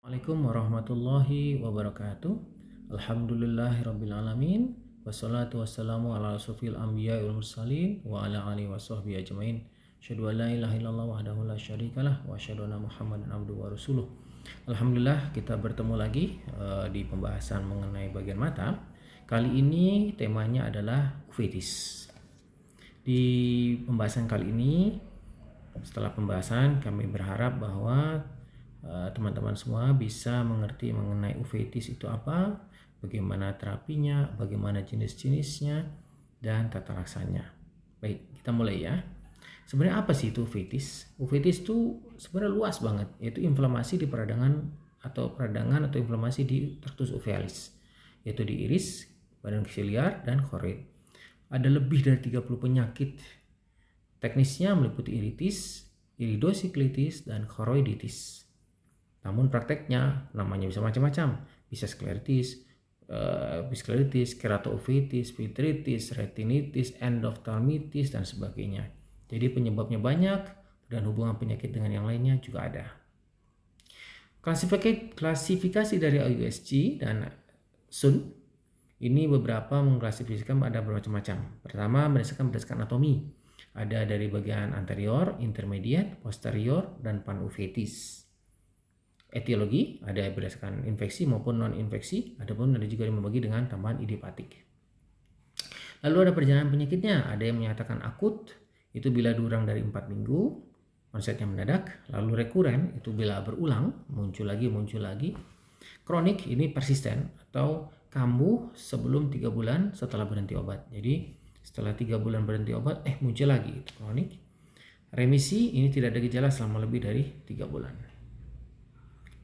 Assalamualaikum warahmatullahi wabarakatuh. Alhamdulillahirrabbilalamin. Wassalatu wassalamu ala asrofil anbiya wal mursalin wa ala alihi wa sahbihi ajmain. Asyhadu an la ilaha illallah wahdahu la syarikalah wa asyhadu anna Muhammadan abduhu wa rasuluh. Alhamdulillah kita bertemu lagi di pembahasan mengenai bagian mata. Kali ini temanya adalah uveitis. Di pembahasan kali ini, setelah pembahasan kami berharap bahwa teman-teman semua bisa mengerti mengenai uveitis itu apa, bagaimana terapinya, bagaimana jenis-jenisnya, dan tata laksanya. Baik, kita mulai ya. Sebenarnya apa sih itu uveitis? Uveitis itu sebenarnya luas banget, yaitu inflamasi di peradangan atau inflamasi di tractus uveitis, yaitu di iris, badan siliar, dan choroid. Ada lebih dari 30 penyakit. Teknisnya meliputi iritis, iridosiklitis, dan choroiditis. Namun prakteknya namanya bisa macam-macam, bisa skleritis, keratouveitis, vitritis, retinitis, endoftalmitis, dan sebagainya. Jadi penyebabnya banyak dan hubungan penyakit dengan yang lainnya juga ada. Klasifikasi dari IUSG dan SUN ini beberapa mengklasifikasikan ada bermacam-macam. Pertama berdasarkan anatomi, ada dari bagian anterior, intermediate, posterior, dan panuveitis. Etiologi ada berdasarkan infeksi maupun non-infeksi, adapun ada juga yang membagi dengan tambahan idiopatik. Lalu ada perjalanan penyakitnya, ada yang menyatakan akut, itu bila durang dari 4 minggu, onsetnya mendadak. Lalu rekuren, itu bila berulang, muncul lagi. Kronik, ini persisten atau kambuh sebelum 3 bulan setelah berhenti obat. Jadi setelah 3 bulan berhenti obat, muncul lagi, itu kronik. Remisi, ini tidak ada gejala selama lebih dari 3 bulan.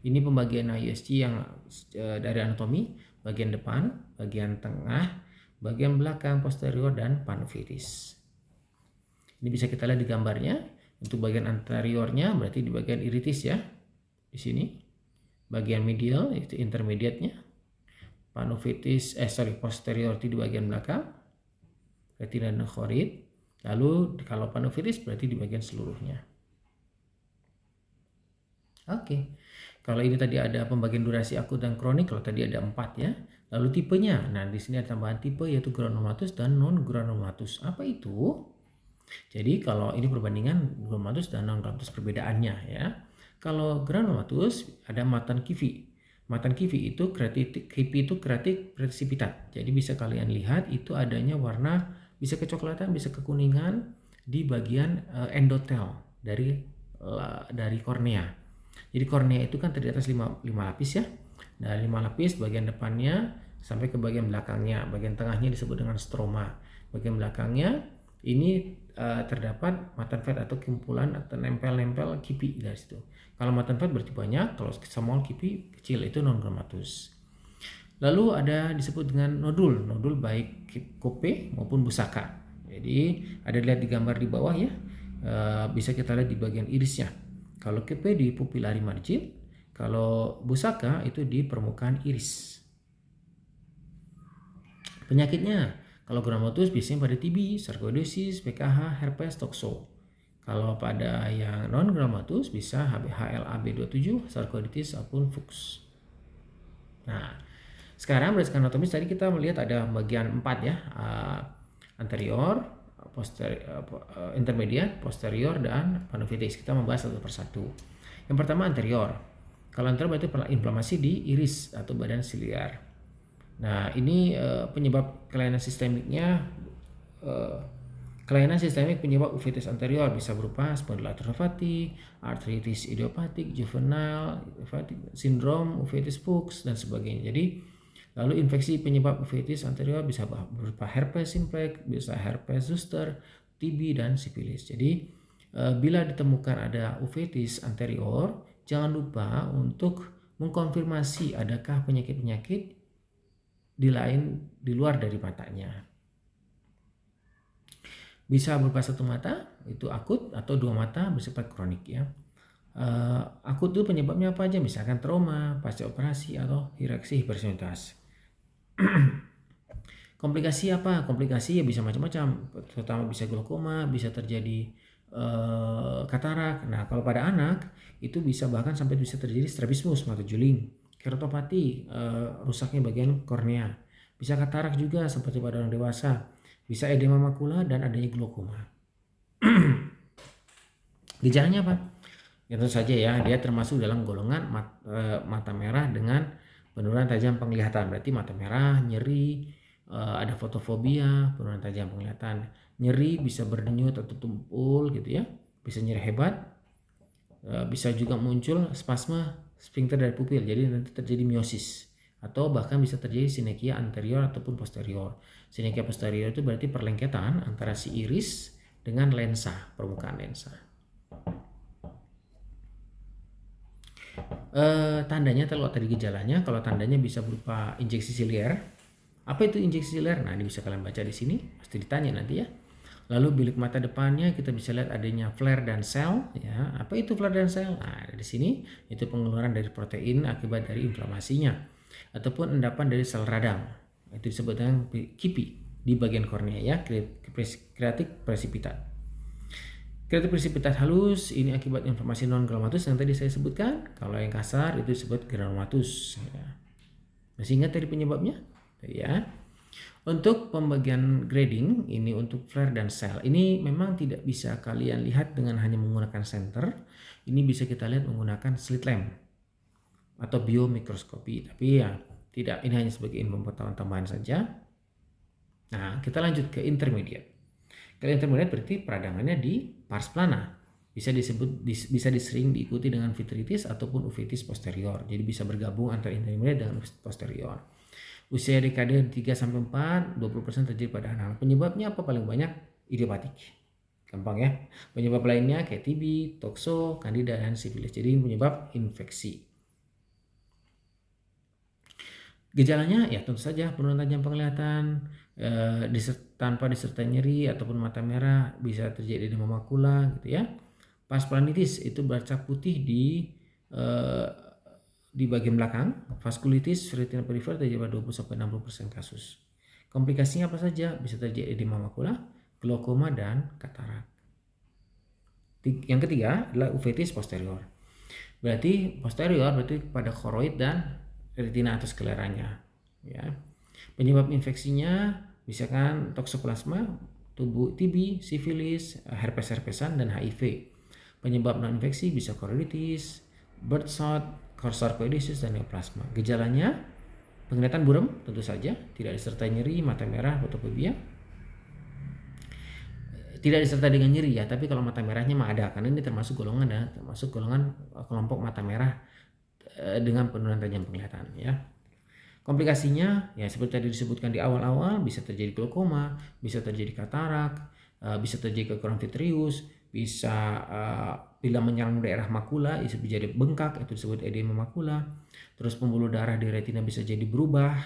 Ini pembagian IUSG yang dari anatomi, bagian depan, bagian tengah, bagian belakang, posterior, dan panuveitis. Ini bisa kita lihat di gambarnya. Untuk bagian anteriornya berarti di bagian iritis ya, di sini. Bagian medial itu intermediate-nya. Posterior itu di bagian belakang, retina dan choroid. Lalu kalau panuveitis berarti di bagian seluruhnya. Oke. Kalau ini tadi ada pembagian durasi akut dan kronik, kalau tadi ada 4 ya. Lalu tipenya, nah di sini ada tambahan tipe yaitu granulomatous dan non-granulomatous. Apa itu? Jadi kalau ini perbandingan granulomatous dan non-granulomatous perbedaannya ya. Kalau granulomatous ada matan kivi. Matan kivi itu keratik presipitat. Jadi bisa kalian lihat itu adanya warna bisa kecoklatan, bisa kekuningan di bagian endotel dari kornea. Jadi kornea itu kan terdiri atas 5 lapis ya. Nah 5 lapis, bagian depannya sampai ke bagian belakangnya. Bagian tengahnya disebut dengan stroma. Bagian belakangnya ini terdapat matan fat atau kumpulan atau nempel-nempel kipi dari situ. Kalau matan fat berarti banyak, kalau small kipi kecil itu non-granulomatous. Lalu ada disebut dengan nodul baik kope maupun busaka. Jadi ada dilihat di gambar di bawah ya. Bisa kita lihat di bagian irisnya. Kalau KP di pupilari margin, kalau busaka itu di permukaan iris. Penyakitnya, kalau granulomatous biasanya pada TB, sarkoidosis, PKH, herpes, tokso. Kalau pada yang non granulomatous bisa HLA-B27, sarkoiditis ataupun fuchs. Nah, sekarang berdasarkan anatomis tadi kita melihat ada bagian 4 ya, anterior, intermediate, posterior, dan panuveitis. Kita membahas satu persatu. Yang pertama anterior. Kalau anterior berarti inflamasi di iris atau badan siliar. Nah ini penyebab kelainan sistemiknya. Kelainan sistemik penyebab uveitis anterior bisa berupa spondyloarthropathy, arthritis idiopatik, juvenile syndrome, uveitis Fuchs, dan sebagainya. Jadi lalu infeksi penyebab uveitis anterior bisa berupa herpes simplex, bisa herpes zoster, TB, dan sifilis. Jadi bila ditemukan ada uveitis anterior, jangan lupa untuk mengkonfirmasi adakah penyakit-penyakit di luar dari matanya. Bisa berupa satu mata, itu akut, atau 2 mata bersifat kronik ya. Akut itu penyebabnya apa aja? Misalkan trauma, pasca operasi, atau hireksi hipersensitivitas. Komplikasi apa? Komplikasi ya bisa macam-macam, terutama bisa glaukoma, bisa terjadi katarak. Nah, kalau pada anak itu bisa bahkan sampai bisa terjadi strabismus mata juling, keratopati, rusaknya bagian kornea. Bisa katarak juga seperti pada orang dewasa. Bisa edema makula dan adanya glaukoma. Gejalanya apa? Ya, tentu saja ya, dia termasuk dalam golongan mata merah dengan penurunan tajam penglihatan. Berarti mata merah, nyeri, ada fotofobia, penurunan tajam penglihatan. Nyeri bisa berdenyut atau tumpul gitu ya, bisa nyeri hebat, bisa juga muncul spasme sphincter dari pupil, jadi nanti terjadi miosis, atau bahkan bisa terjadi sinekia anterior ataupun posterior. Sinekia posterior itu berarti perlengketan antara si iris dengan lensa, permukaan lensa. Tandanya kalau tadi gejalanya, kalau tandanya bisa berupa injeksi silier. Apa itu injeksi silier? Nah, ini bisa kalian baca di sini, pasti ditanya nanti ya. Lalu bilik mata depannya kita bisa lihat adanya flare dan sel ya. Apa itu flare dan sel? Nah, di sini itu pengeluaran dari protein akibat dari inflamasinya ataupun endapan dari sel radang. Itu disebut dengan KIPI di bagian kornea ya, kreatik precipitat. Kreatif precipitat halus ini akibat inflamasi non-granulomatous yang tadi saya sebutkan. Kalau yang kasar itu disebut granulomatous ya. Masih ingat tadi penyebabnya? Ya. Untuk pembagian grading ini untuk flare dan sel ini memang tidak bisa kalian lihat dengan hanya menggunakan senter. Ini bisa kita lihat menggunakan slit lamp atau biomikroskopi. Tapi ya tidak, ini hanya sebagai info pengetahuan tambahan saja. Nah, kita lanjut ke intermediate. Kalau intermediate berarti peradangannya di pars plana. Bisa disering diikuti dengan vitritis ataupun uveitis posterior. Jadi bisa bergabung antara intermediate dengan posterior. Usia dekade 3-4, 20% terjadi pada anak-anak. Penyebabnya apa paling banyak? Idiopatik. Gampang ya. Penyebab lainnya kayak TB, tokso, kandida, dan sifilis. Jadi penyebab infeksi. Gejalanya ya tentu saja penurunan tajam penglihatan, tanpa disertai nyeri ataupun mata merah, bisa terjadi edema makula gitu ya. Vaskulititis itu bercak putih di bagian belakang. Vaskulitis retina perifer terjadi pada 20-60% kasus. Komplikasinya apa saja? Bisa terjadi edema makula, glaukoma, dan katarak. Yang ketiga adalah uveitis posterior. Berarti posterior berarti pada koroid dan retina atau skleranya ya. Penyebab infeksinya bisa kan toksoplasma, TB, sifilis, herpes-herpesan, dan HIV. Penyebab non infeksi bisa choroiditis, birdshot, sarkoidosis, dan neoplasma. Gejalanya penglihatan buram tentu saja, tidak disertai nyeri, mata merah, fotofobia. Tidak disertai dengan nyeri ya, tapi kalau mata merahnya mah ada, karena ini termasuk golongan kelompok mata merah dengan penurunan tajam penglihatan ya. Komplikasinya ya seperti tadi disebutkan di awal-awal, bisa terjadi glaukoma, bisa terjadi katarak, bisa terjadi kekurangan vitreus, bisa bila menyerang daerah makula bisa jadi bengkak, itu disebut edema makula. Terus pembuluh darah di retina bisa jadi berubah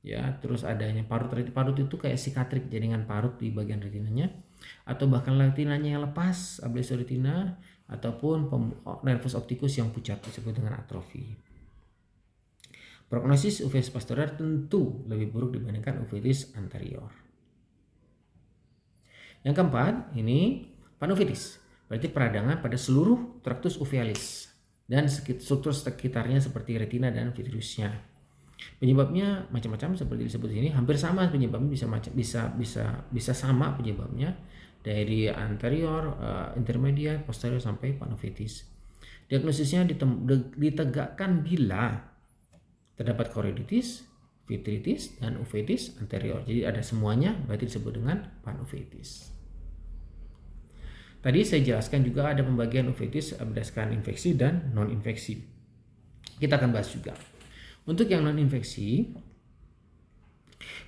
ya. Terus adanya parut itu kayak sikatrik jaringan parut di bagian retinanya, atau bahkan retinanya yang lepas, ablesio retina, ataupun nervus opticus yang pucat disebut dengan atrofi. Prognosis uveitis posterior tentu lebih buruk dibandingkan uveitis anterior. Yang keempat ini panuveitis, berarti peradangan pada seluruh traktus uvealis dan struktur sekitarnya seperti retina dan vitreusnya. Penyebabnya macam-macam seperti disebut ini, hampir sama penyebabnya, bisa sama penyebabnya dari anterior, intermediate, posterior sampai panuveitis. Diagnosisnya ditegakkan bila terdapat choroiditis, vitritis, dan uveitis anterior. Jadi ada semuanya, berarti disebut dengan panuveitis. Tadi saya jelaskan juga ada pembagian uveitis berdasarkan infeksi dan non-infeksi. Kita akan bahas juga. Untuk yang non-infeksi,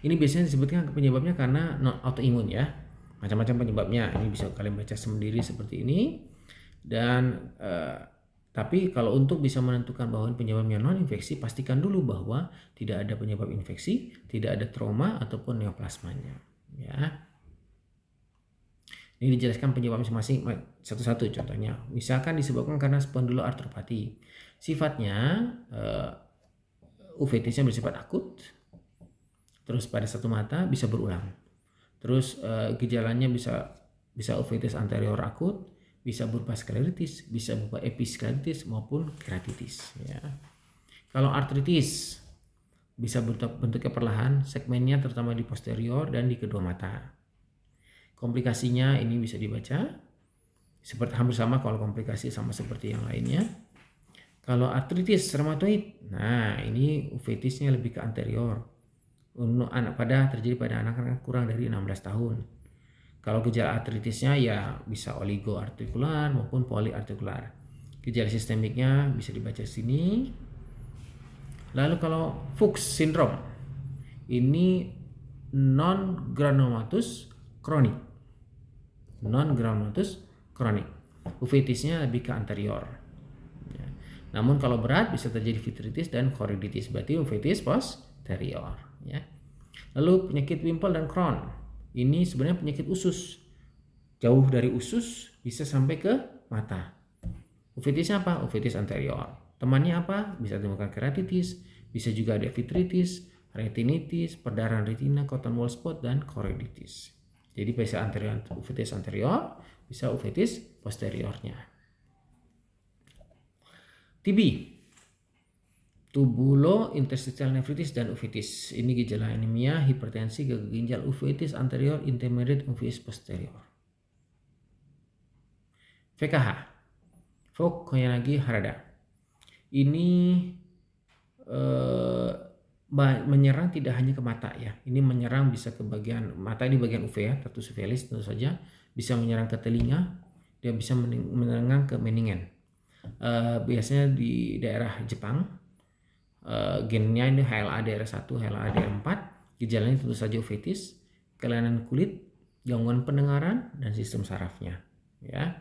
ini biasanya disebutkan penyebabnya karena autoimun ya. Macam-macam penyebabnya. Ini bisa kalian baca sendiri seperti ini. Dan tapi kalau untuk bisa menentukan bahwa penyebabnya non-infeksi, pastikan dulu bahwa tidak ada penyebab infeksi, tidak ada trauma ataupun neoplasmanya. Ya. Ini dijelaskan penyebab masing-masing satu-satu. Contohnya, misalkan disebabkan karena spondyloartropati. Sifatnya uveitisnya bersifat akut, terus pada satu mata bisa berulang. Terus gejalanya bisa Bisa uveitis anterior akut, bisa berupa skleritis, bisa berupa episkleritis maupun keratitis ya. Kalau artritis bisa bentuknya perlahan, segmennya terutama di posterior dan di kedua mata. Komplikasinya ini bisa dibaca seperti hampir sama kalau komplikasi sama seperti yang lainnya. Kalau artritis rheumatoid, nah ini uveitisnya lebih ke anterior. Terjadi pada anak-anak kurang dari 16 tahun. Kalau gejala artritisnya ya bisa oligoartikular maupun poliartikular. Gejala sistemiknya bisa dibaca di sini. Lalu kalau Fuchs syndrome, ini non granulomatous kronik. Non granulomatous kronik. Uveitisnya lebih ke anterior. Ya. Namun kalau berat bisa terjadi vitritis dan choroiditis, berarti uveitis posterior. Ya. Lalu penyakit Whipple dan Crohn, ini sebenarnya penyakit usus. Jauh dari usus bisa sampai ke mata. Uveitisnya apa? Uveitis anterior. Temannya apa? Bisa ditemukan keratitis, bisa juga ada vitritis, retinitis, perdarahan retina, cotton wool spot, dan choroiditis. Jadi bisa anterior, uveitis anterior, bisa uveitis posteriornya. TB, tubulointerstitial nefritis dan uveitis. Ini gejala anemia, hipertensi, gagal ginjal, uveitis anterior, intermediate, uveitis posterior. VKH, Vogt-Koyanagi Harada. Ini menyerang tidak hanya ke mata ya. Ini menyerang bisa ke bagian mata, ini bagian uvea, tragus uveitis tentu saja. Bisa menyerang ke telinga, dia bisa menyerang ke meningen. Biasanya di daerah Jepang, gennya ini HLA daerah 1, HLA daerah 4. Gejalanya tentu saja uveitis, kelainan kulit, gangguan pendengaran, dan sistem sarafnya. Ya.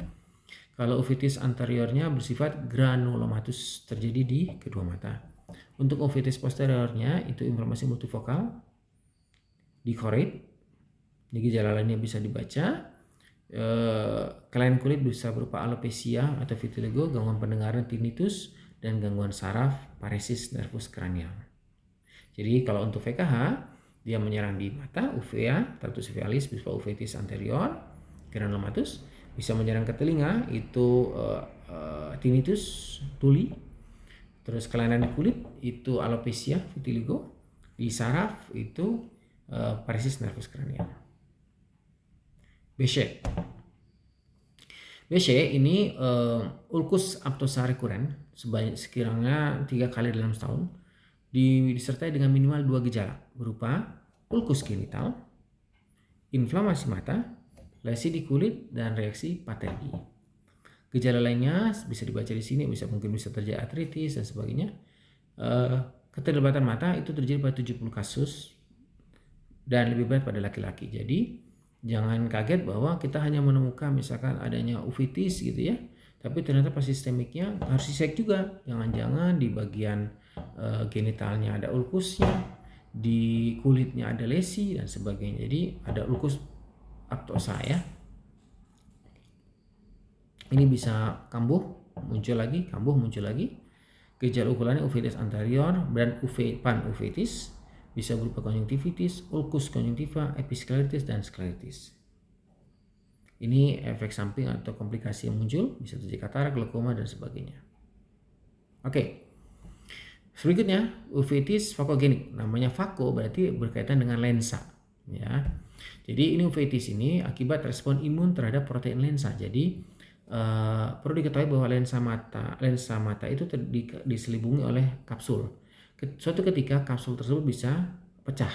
Kalau uveitis anteriornya bersifat granulomatous, terjadi di kedua mata. Untuk uveitis posteriornya itu inflamasi multifokal, dichoroid. Ini gejala lainnya bisa dibaca. Kelainan kulit bisa berupa alopecia atau vitiligo, gangguan pendengaran tinnitus, dan gangguan saraf paresis nervus cranial. Jadi kalau untuk VKH dia menyerang di mata, uvea, tragus uveitis, bisa uveitis anterior, granulomatous, bisa menyerang ke telinga, itu tinnitus, tuli. Terus kelainan kulit itu alopecia, vitiligo. Di saraf itu paresis nervus cranial. BC ini ulcus aptosa recurrent sekiranya 3 kali dalam setahun, disertai dengan minimal 2 gejala berupa ulcus genital, inflamasi mata, lesi di kulit, dan reaksi patologi. Gejala lainnya bisa dibaca di sini, mungkin bisa terjadi artritis dan sebagainya. Keterlibatan mata itu terjadi pada 70 kasus dan lebih berat pada laki-laki. Jadi jangan kaget bahwa kita hanya menemukan misalkan adanya uveitis gitu ya, tapi ternyata pas sistemiknya harus dicek juga. Jangan-jangan di bagian genitalnya ada ulkusnya, di kulitnya ada lesi dan sebagainya. Jadi ada ulkus aptosa ya. Ini bisa kambuh, muncul lagi, kambuh, muncul lagi. Gejala ukurannya uveitis anterior dan panuveitis, bisa berupa konjungtivitis, ulcus konjungtiva, episkleritis, dan skleritis. Ini efek samping atau komplikasi yang muncul, bisa terjadi katarak, glaukoma, dan sebagainya. Oke. Berikutnya, uveitis vakogenik. Namanya vako berarti berkaitan dengan lensa. Ya. Jadi ini uveitis ini akibat respon imun terhadap protein lensa. Jadi perlu diketahui bahwa lensa mata itu diselubungi oleh kapsul. Suatu ketika kapsul tersebut bisa pecah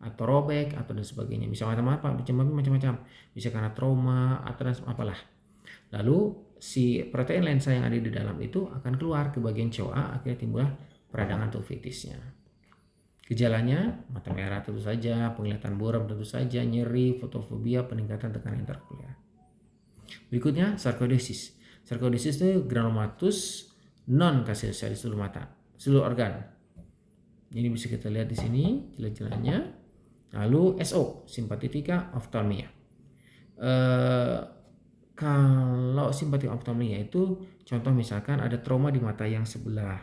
atau robek atau dan sebagainya. Bisa macam-macam. Bisa karena trauma atau apalah. Lalu si protein lensa yang ada di dalam itu akan keluar ke bagian COA, akhirnya timbullah peradangan atau uveitisnya. Gejalanya mata merah tentu saja, penglihatan buram tentu saja, nyeri, fotofobia, peningkatan tekanan intraokular. Berikutnya sarkoidosis. Sarkoidosis itu granulomatous non kaseosa di seluruh mata, seluruh organ. Ini bisa kita lihat di sini jelas-jelasnya. Lalu SO, simpatetika ophthalmia. Kalau simpatetika ophthalmia itu contoh misalkan ada trauma di mata yang sebelah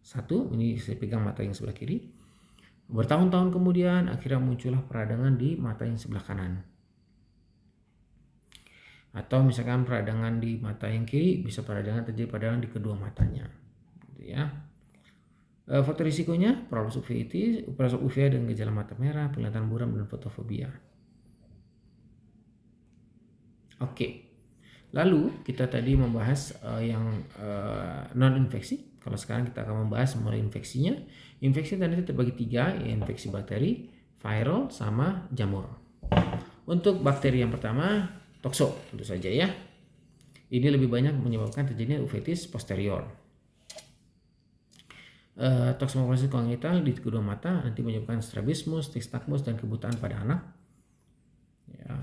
satu, ini saya pegang mata yang sebelah kiri. Bertahun-tahun kemudian akhirnya muncullah peradangan di mata yang sebelah kanan. Atau misalkan peradangan di mata yang kiri, bisa terjadi peradangan di kedua matanya. Gitu ya. Faktor risikonya, paralysis uveitis, paralysis uvea dengan gejala mata merah, penglihatan buram, dan fotofobia. Oke, lalu kita tadi membahas yang non-infeksi. Kalau sekarang kita akan membahas mulai infeksinya. Infeksi tadi terbagi 3, infeksi bakteri, viral, sama jamur. Untuk bakteri yang pertama, tokso tentu saja ya. Ini lebih banyak menyebabkan terjadinya uveitis posterior. Toksoplasmosis congenital di kedua mata nanti menyebabkan strabismus, nystagmus, dan kebutaan pada anak. Ya,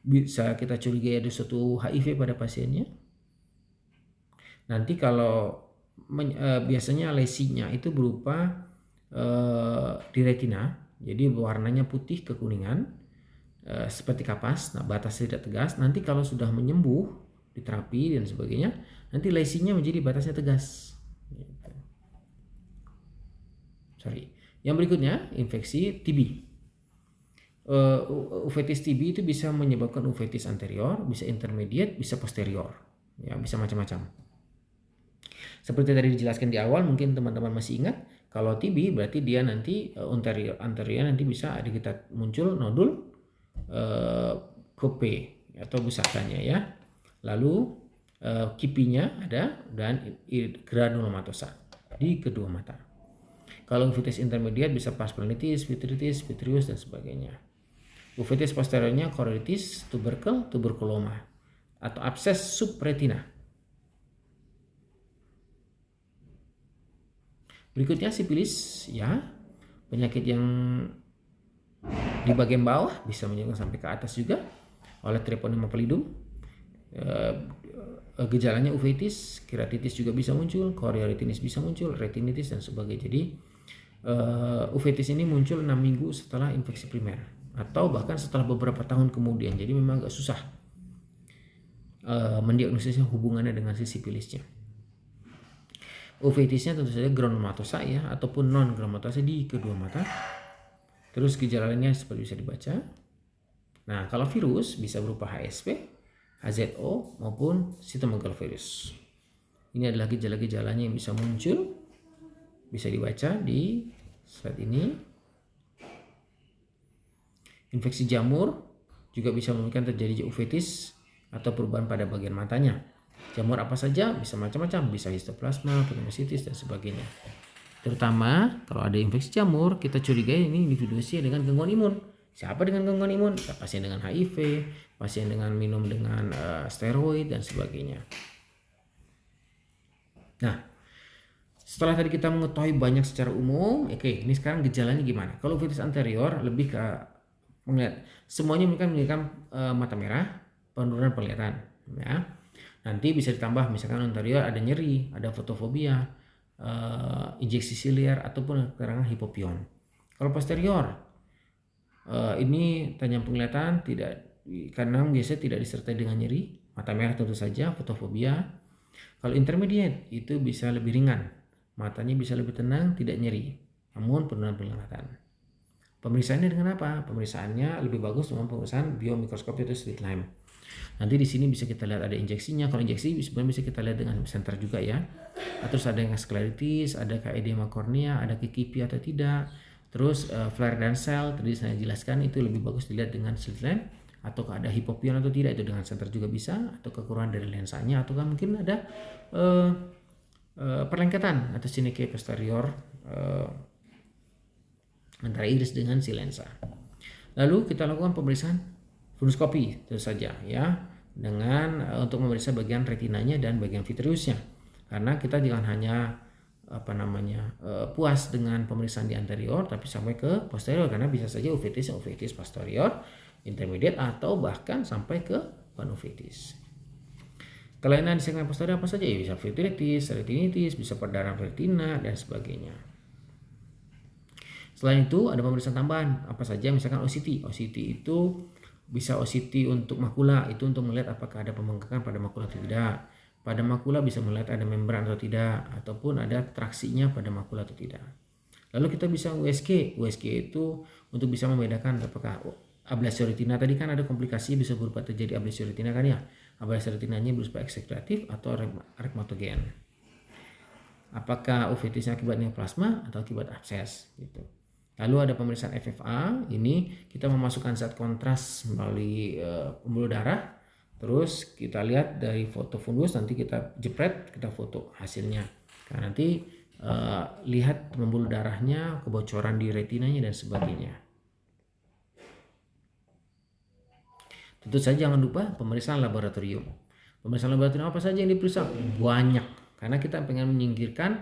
bisa kita curigai ada suatu HIV pada pasiennya. Nanti kalau biasanya lesinya itu berupa di retina, jadi warnanya putih kekuningan, seperti kapas. Nah, batasnya tidak tegas. Nanti kalau sudah menyembuh di terapi dan sebagainya, nanti lesinya menjadi batasnya tegas. Yang berikutnya infeksi TB. Uveitis TB itu bisa menyebabkan uveitis anterior, bisa intermediate, bisa posterior, ya bisa macam-macam. Seperti tadi dijelaskan di awal, mungkin teman-teman masih ingat, kalau TB berarti dia nanti anterior nanti bisa ada kita muncul nodul kope atau busakanya ya. Lalu kipinya ada dan granulomatosa di kedua mata. Kalau uveitis intermediate bisa paspalonitis, vitritis, vitreous, dan sebagainya. Uveitis posteriornya choroiditis, tubercle, tuberculoma, atau abses subretina. Berikutnya sipilis, ya, penyakit yang di bagian bawah bisa menyebabkan sampai ke atas juga oleh Treponema pallidum. Gejalanya uveitis, keratitis juga bisa muncul, chorioretinitis bisa muncul, retinitis, dan sebagainya. Jadi uveitis ini muncul 6 minggu setelah infeksi primer atau bahkan setelah beberapa tahun kemudian. Jadi memang agak susah mendiagnosisnya hubungannya dengan si sipilisnya. Uveitisnya tentu saja granulomatosa ya, ataupun non granulomatosa di kedua mata. Terus gejala lainnya seperti bisa dibaca. Nah, kalau virus bisa berupa HSV, HZO, maupun cytomegalovirus. Ini adalah gejala-gejalanya yang bisa muncul, bisa dibaca di slide ini. Infeksi jamur juga bisa memungkinkan terjadi uveitis atau perubahan pada bagian matanya. Jamur apa saja? Bisa macam-macam, bisa histoplasma, pneumocystis, dan sebagainya. Terutama kalau ada infeksi jamur, kita curigai ini individu usia dengan gangguan imun. Siapa dengan gangguan imun? Pasien dengan HIV, pasien dengan minum dengan steroid, dan sebagainya. Nah, setelah tadi kita mengetahui banyak secara umum, oke, ini sekarang gejalanya gimana? Kalau uveitis anterior lebih ke melihat semuanya menyebabkan mata merah, penurunan penglihatan, ya. Nanti bisa ditambah misalkan anterior ada nyeri, ada fotofobia, injeksi siliar, ataupun kekurangan hipopion. Kalau posterior ini tajam penglihatan tidak, karena biasanya tidak disertai dengan nyeri, mata merah tentu saja, fotofobia. Kalau intermediate itu bisa lebih ringan, matanya bisa lebih tenang, tidak nyeri, namun penurunan penglihatan. Pemeriksaannya dengan apa? Pemeriksaannya lebih bagus dengan pemeriksaan biomikroskopi atau slit lamp. Nanti di sini bisa kita lihat ada injeksinya. Kalau injeksi sebenarnya bisa kita lihat dengan senter juga ya. Terus ada yang skleritis, ada edema kornea, ada kekipi atau tidak. Terus flare dan sel tadi saya jelaskan itu lebih bagus dilihat dengan slit lamp, atau ada hipopion atau tidak itu dengan senter juga bisa, atau kekurangan dari lensanya, atau mungkin ada perlengketan atau sinike posterior antara iris dengan si lensa. Lalu kita lakukan pemeriksaan funduscopi tentu saja ya, dengan untuk memeriksa bagian retinanya dan bagian vitreusnya, karena kita jangan hanya puas dengan pemeriksaan di anterior tapi sampai ke posterior, karena bisa saja uveitis posterior, intermediate, atau bahkan sampai ke panuveitis. Kelainan di segmen posterior apa saja ya, bisa vitritis, retinitis, bisa perdarahan retina, dan sebagainya. Selain itu ada pemeriksaan tambahan apa saja, misalkan OCT. OCT itu bisa OCT untuk makula, itu untuk melihat apakah ada pembengkakan pada makula atau tidak. Pada makula bisa melihat ada membran atau tidak, ataupun ada traksinya pada makula atau tidak. Lalu kita bisa USG. USG itu untuk bisa membedakan apakah ablasi retina tadi kan ada komplikasi bisa berupa terjadi ablasi retina kan ya. Ablasi retinanya berupa eksekretif atau rekmatogen. Apakah uveitisnya akibat neoplasma atau akibat abses gitu. Lalu ada pemeriksaan FFA, ini kita memasukkan zat kontras melalui pembuluh darah. Terus kita lihat dari foto fundus, nanti kita jepret, kita foto hasilnya. Karena nanti lihat pembuluh darahnya, kebocoran di retinanya dan sebagainya. Tentu saja jangan lupa pemeriksaan laboratorium. Pemeriksaan laboratorium apa saja yang diperiksa? Banyak, karena kita pengen menyingkirkan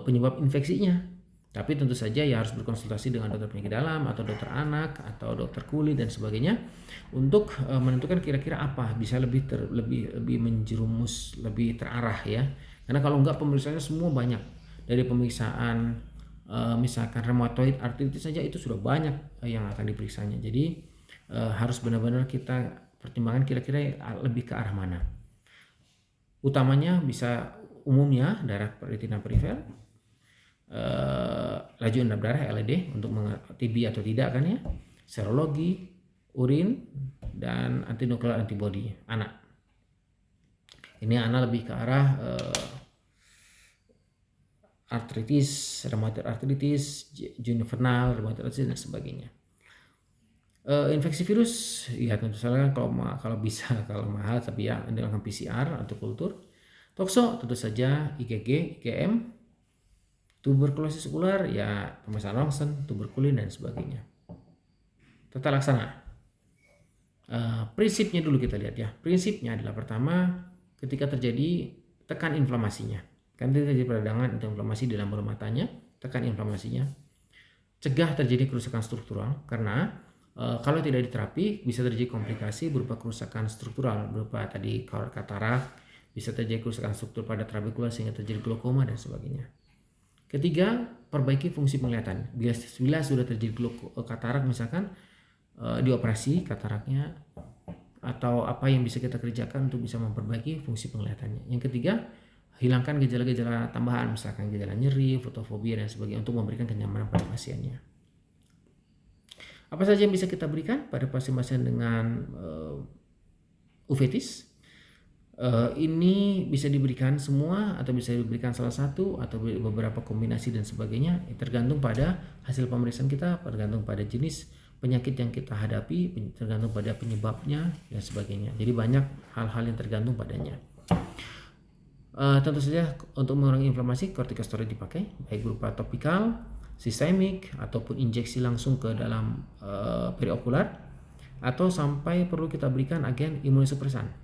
penyebab infeksinya. Tapi tentu saja ya harus berkonsultasi dengan dokter penyakit dalam atau dokter anak atau dokter kulit dan sebagainya untuk menentukan kira-kira apa bisa lebih menjerumus, lebih terarah ya. Karena kalau enggak pemeriksaannya semua banyak. Dari pemeriksaan misalkan rheumatoid arthritis saja itu sudah banyak yang akan diperiksanya. Jadi harus benar-benar kita pertimbangkan kira-kira lebih ke arah mana. Utamanya bisa umumnya darah retina perifer, laju endap darah LED untuk TB atau tidak kan ya, serologi, urin, dan antinuklear antibody anak. Ini anak lebih ke arah artritis, rheumatoid arthritis, juvenile rheumatoid arthritis dan sebagainya. Infeksi virus ya tentu saja kalau bisa kalau mahal tapi ya dengan PCR atau kultur. Tokso tentu saja IgG, IgM, tuberkulosis ular ya pemeriksaan rongsen, tuberkulin dan sebagainya. Tata laksana. Prinsipnya dulu kita lihat ya. Prinsipnya adalah pertama ketika terjadi tekan inflamasinya. Kan terjadi peradangan atau inflamasi di lambung matanya, tekan inflamasinya. Cegah terjadi kerusakan struktural karena kalau tidak diterapi bisa terjadi komplikasi berupa kerusakan struktural berupa tadi katarak, bisa terjadi kerusakan struktur pada trabekula sehingga terjadi glaukoma dan sebagainya. Ketiga, perbaiki fungsi penglihatan. Bila sudah terjadi katarak misalkan dioperasi kataraknya atau apa yang bisa kita kerjakan untuk bisa memperbaiki fungsi penglihatannya. Yang ketiga, hilangkan gejala-gejala tambahan misalkan gejala nyeri, fotofobia dan sebagainya untuk memberikan kenyamanan pada pasiennya. Apa saja yang bisa kita berikan pada pasien-pasien dengan uveitis? Ini bisa diberikan semua atau bisa diberikan salah satu atau beberapa kombinasi dan sebagainya, tergantung pada hasil pemeriksaan kita, tergantung pada jenis penyakit yang kita hadapi, tergantung pada penyebabnya dan sebagainya. Jadi banyak hal-hal yang tergantung padanya. Tentu saja untuk mengurangi inflamasi kortikosteroid dipakai baik berupa topikal, sistemik ataupun injeksi langsung ke dalam periokular atau sampai perlu kita berikan agen imunosupresan.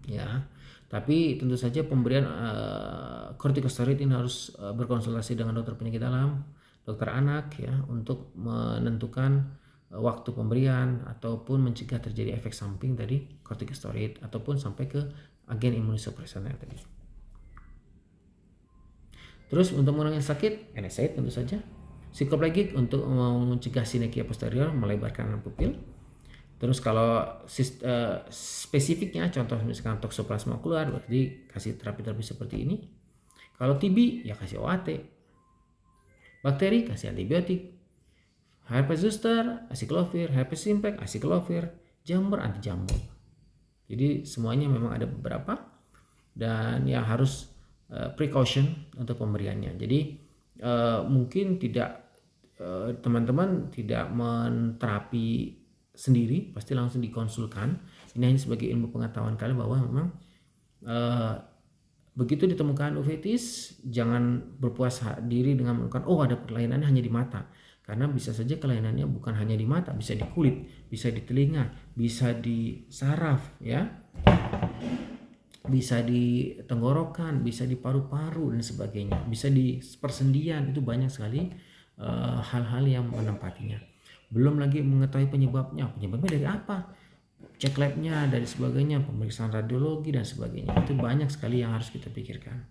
Ya, tapi tentu saja pemberian kortikosteroid ini harus berkonsultasi dengan dokter penyakit dalam, dokter anak ya untuk menentukan waktu pemberian ataupun mencegah terjadi efek samping dari kortikosteroid ataupun sampai ke agen imunosupresan yang tadi. Terus untuk mengurangi sakit, NSAID tentu saja. Psikoplegik untuk mencegah sinekia posterior, melebarkan pupil. Terus kalau spesifiknya contoh misalkan toksoplasma keluar berarti kasih terapi seperti ini. Kalau TB ya kasih OAT. Bakteri kasih antibiotik. Herpes zoster acyclovir, herpes simplex acyclovir, jamur anti jamur. Jadi semuanya memang ada beberapa dan ya harus precaution untuk pemberiannya. Jadi mungkin tidak teman-teman tidak menterapi sendiri, pasti langsung dikonsulkan. Ini hanya sebagai ilmu pengetahuan kalian bahwa memang begitu ditemukan uveitis jangan berpuas diri dengan mengatakan oh ada kelainannya hanya di mata, karena bisa saja kelainannya bukan hanya di mata, bisa di kulit, bisa di telinga, bisa di saraf ya, bisa di tenggorokan, bisa di paru-paru dan sebagainya, bisa di persendian. Itu banyak sekali hal-hal yang menempatinya. Belum lagi mengetahui penyebabnya dari apa, cek labnya dari sebagainya, pemeriksaan radiologi dan sebagainya. Itu banyak sekali yang harus kita pikirkan.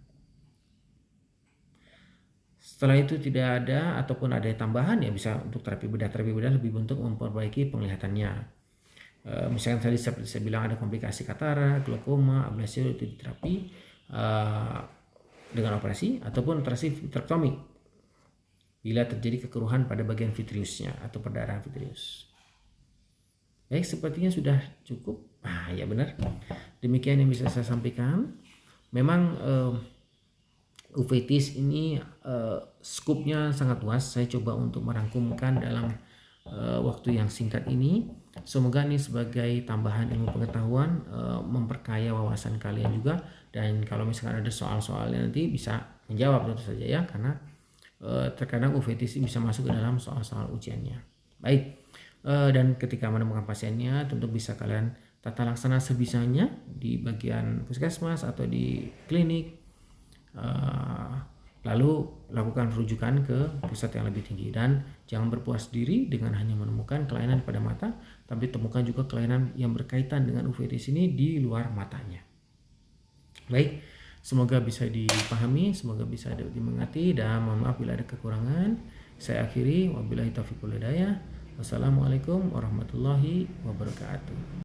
Setelah itu tidak ada ataupun ada tambahan ya bisa untuk terapi bedah lebih untuk memperbaiki penglihatannya. Misalnya tadi seperti saya bilang ada komplikasi katarak, glaukoma, ablasi itu diterapi dengan operasi ataupun vitrektomi bila terjadi kekeruhan pada bagian vitreusnya atau perdarahan vitreus. Baik, sepertinya sudah cukup. Ah, ya benar. Demikian yang bisa saya sampaikan. Memang uveitis ini skupnya sangat luas. Saya coba untuk merangkumkan dalam waktu yang singkat ini. Semoga ini sebagai tambahan ilmu pengetahuan, memperkaya wawasan kalian juga. Dan kalau misalkan ada soal-soalnya nanti bisa menjawab tentu saja ya, karena terkadang uveitis bisa masuk ke dalam soal-soal ujiannya. Baik. Dan ketika menemukan pasiennya tentu bisa kalian tata laksana sebisanya di bagian puskesmas atau di klinik, lalu lakukan rujukan ke pusat yang lebih tinggi. Dan jangan berpuas diri dengan hanya menemukan kelainan pada mata, tapi temukan juga kelainan yang berkaitan dengan uveitis ini di luar matanya. Baik, semoga bisa dipahami, semoga bisa dimengerti, dan mohon maaf bila ada kekurangan. Saya akhiri, wabillahi taufiq wal hidayah. Wassalamualaikum warahmatullahi wabarakatuh.